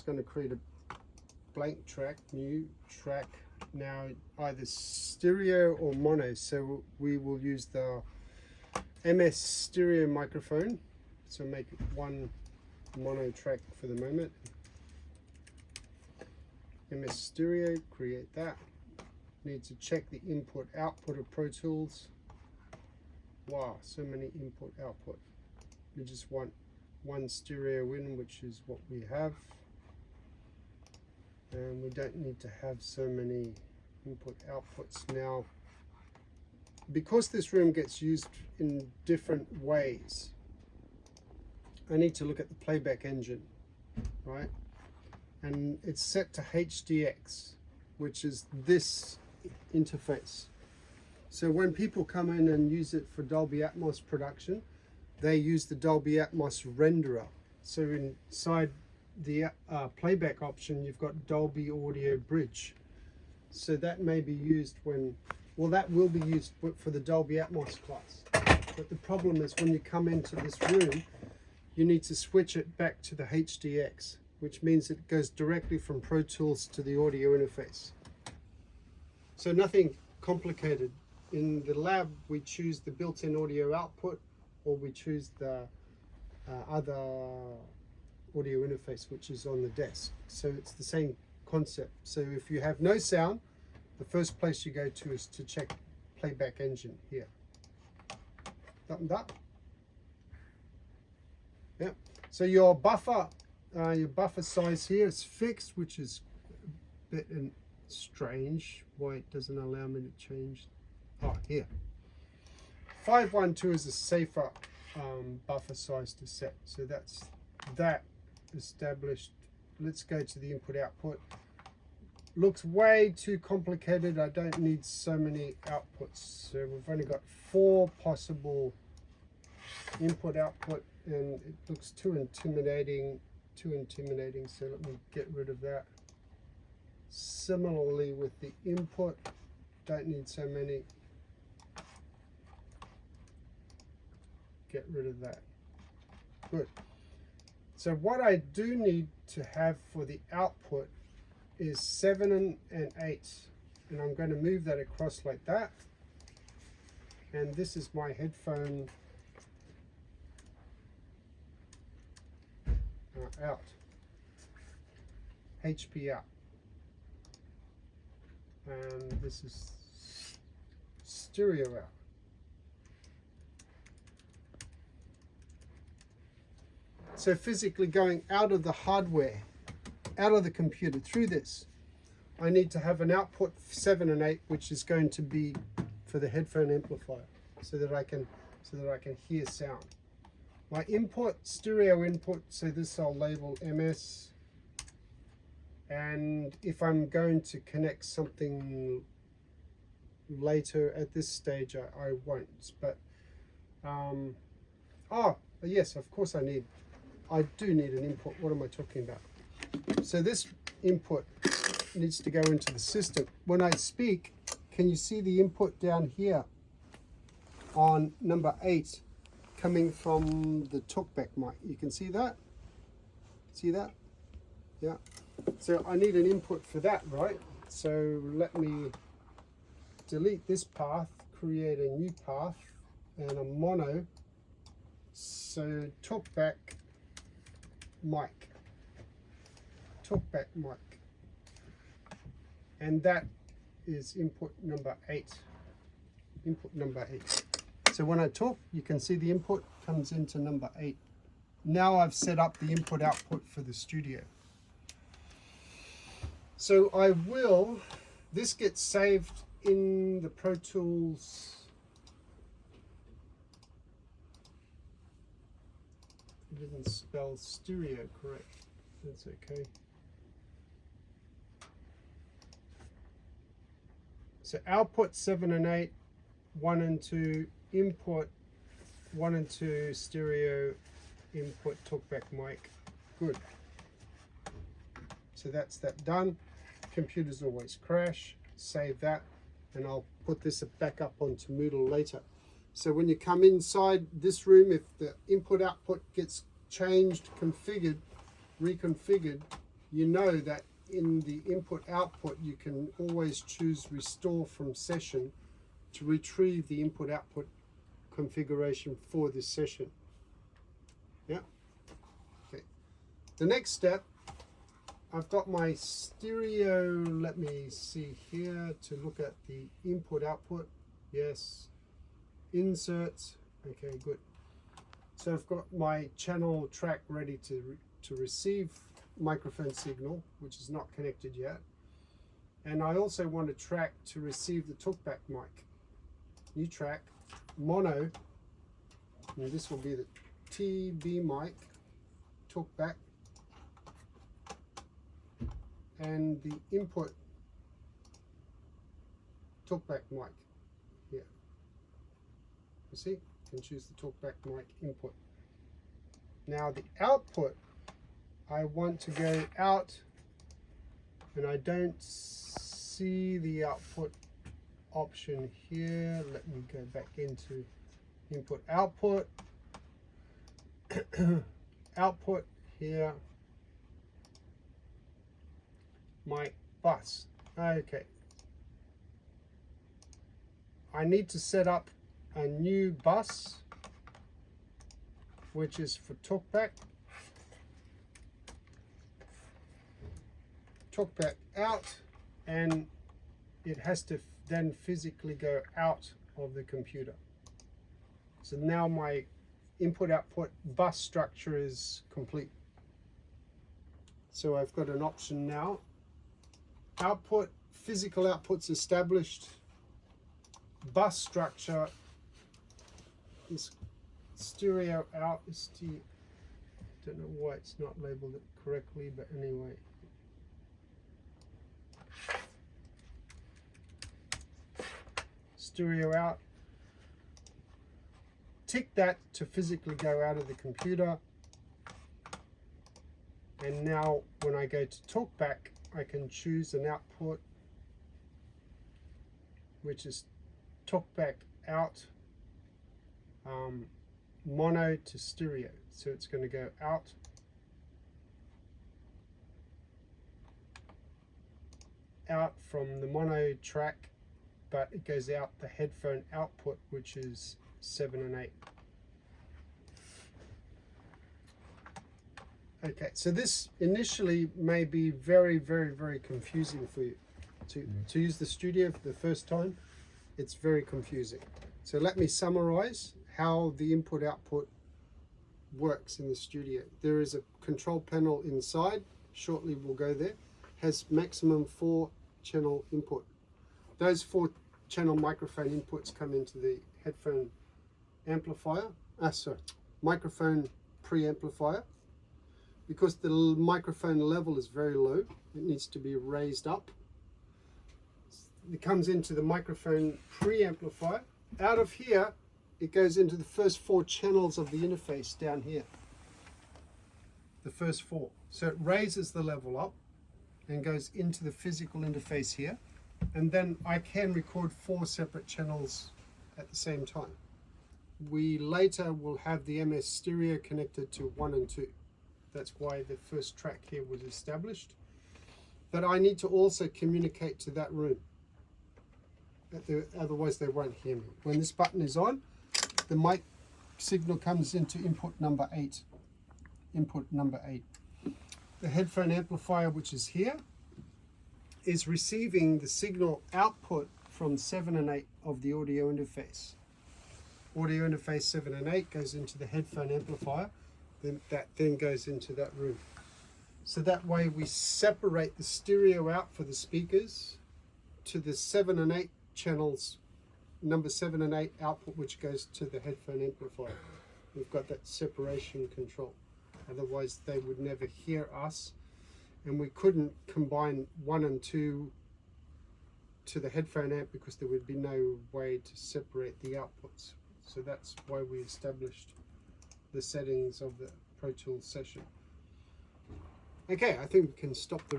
just going to create a blank track, new track. Now either stereo or mono, so we will use the MS stereo microphone, so make it one mono track for the moment. MS stereo, create that. Need to check the input output of Pro Tools. Wow, so many input output. We just want one stereo in, which is what we have, and we don't need to have so many input outputs. Now, because this room gets used in different ways, I need to look at the playback engine, right? And it's set to HDX, which is this interface. So when people come in and use it for Dolby Atmos production, they use the Dolby Atmos renderer. So inside the playback option, you've got Dolby Audio Bridge. So that may be used when, well, that will be used for the Dolby Atmos class. But the problem is when you come into this room, you need to switch it back to the HDX, which means it goes directly from Pro Tools to the audio interface. So nothing complicated. In the lab, we choose the built-in audio output, or we choose the other audio interface, which is on the desk. So it's the same concept. So if you have no sound, the first place you go to is to check playback engine here. Thumbs up. Yeah. So your buffer size here is fixed, which is a bit strange. Why it doesn't allow me to change. Oh, here. 512 is a safer buffer size to set. So that's that established. Let's go to the input output. Looks way too complicated. I don't need so many outputs. So we've only got 4 possible input output, and it looks too intimidating. So let me get rid of that. Similarly with the input, don't need so many. Get rid of that. Good. So what I do need to have for the output is 7 and 8, and I'm going to move that across like that. And this is my headphone out, HP out, and this is stereo out. So physically going out of the hardware, out of the computer through this, I need to have an output 7 and 8, which is going to be for the headphone amplifier, so that I can hear sound. My input, stereo input, so this I'll label MS. And if I'm going to connect something later at this stage, I won't. But oh yes, of course I do need an input. What am I talking about? So this input needs to go into the system. When I speak, can you see the input down here on number 8 coming from the talkback mic? You can see that? See that? Yeah. So I need an input for that, right? So let me delete this path, create a new path and a mono. So talkback mic, and that is input number 8. So when I talk, you can see the input comes into number 8. Now I've set up the input output for the studio. So this gets saved in the Pro Tools. I didn't spell stereo correct. That's okay. So output 7 and 8, 1 and 2, input 1 and 2, stereo, input, talkback mic. Good. So that's that done. Computers always crash. Save that, and I'll put this back up onto Moodle later. So when you come inside this room, if the input output gets changed, configured, reconfigured, you know that in the input output you can always choose restore from session to retrieve the input output configuration for this session. Yeah. Okay. The next step, I've got my stereo, let me see here to look at the input output. Yes. Inserts. Okay, good. So I've got my channel track ready to receive microphone signal, which is not connected yet. And I also want a track to receive the talkback mic. New track, mono, and this will be the TB mic, talkback, and the input talkback mic here. You see, you can choose the talkback mic input. Now the output, I want to go out, and I don't see the output option here. Let me go back into input output. Output here, my bus. Okay, I need to set up a new bus, which is for talkback. Talkback out, and it has to then physically go out of the computer. So now my input output bus structure is complete. So I've got an option now. Output, physical outputs established. Bus structure is stereo out. Don't know why it's not labeled it correctly, but anyway. Stereo out. Tick that to physically go out of the computer. And now when I go to talkback, I can choose an output, which is talkback out, mono to stereo. So it's going to go out, from the mono track, but it goes out the headphone output, which is 7 and 8. Okay, so this initially may be very, very, very confusing for you. To use the studio for the first time, it's very confusing. So let me summarize how the input output works in the studio. There is a control panel inside, shortly we'll go there, has maximum 4 channel input. Those 4 channel microphone inputs come into the headphone amplifier, microphone preamplifier. Because the microphone level is very low, it needs to be raised up. It comes into the microphone preamplifier. Out of here, it goes into the first 4 channels of the interface down here. The first 4. So it raises the level up and goes into the physical interface here. And then I can record 4 separate channels at the same time. We later will have the MS stereo connected to 1 and 2. That's why the first track here was established. But I need to also communicate to that room. Otherwise they won't hear me. When this button is on, the mic signal comes into input number 8. Input number 8. The headphone amplifier, which is here, is receiving the signal output from 7 and 8 of the audio interface. Audio interface 7 and 8 goes into the headphone amplifier. That then goes into that room. So that way we separate the stereo out for the speakers to the 7 and 8 channels, number 7 and 8 output, which goes to the headphone amplifier. We've got that separation control. Otherwise they would never hear us, and we couldn't combine 1 and 2 to the headphone amp because there would be no way to separate the outputs. So that's why we established the settings of the Pro Tools session. Okay, I think we can stop the